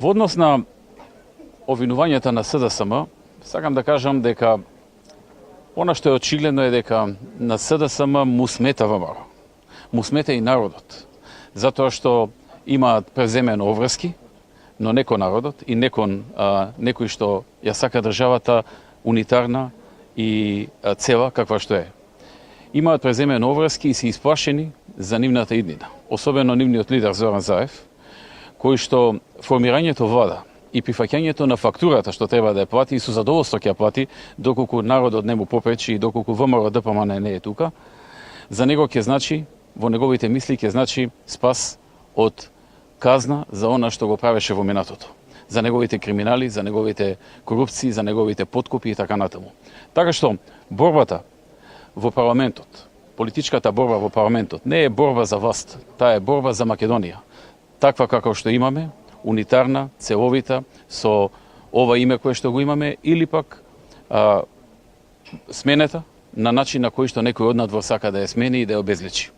Во однос на обвинувањата на СДСМ, сакам да кажам дека она што е очигледно е дека на СДСМ му смета ВМРО. Му смета и народот, затоа што имаат преземено обврски, но не кон народот и не кон некој што ја сака државата унитарна и цела каква што е. Имаат преземено обврски и се исплашени за нивната иднина, особено нивниот лидер Зоран Заев, кој што формирањето влада и прифаќањето на фактурата што треба да ја плати и со задоволство ќе ја плати, доколку народот не му попречи и доколку ВМРО ДПМН не е тука, за него ќе значи, во неговите мисли ќе значи спас од казна за она што го правеше во минатото. За неговите криминали, за неговите корупции, за неговите подкупи и така натаму. Така што борбата во парламентот, политичката борба во парламентот не е борба за власт, таа е борба за Македонија. Таква како што имаме, унитарна, целовита, со ова име кое што го имаме, или пак сменета на начин на кој што некој од надвор сака да ја смени и да ја обезличи.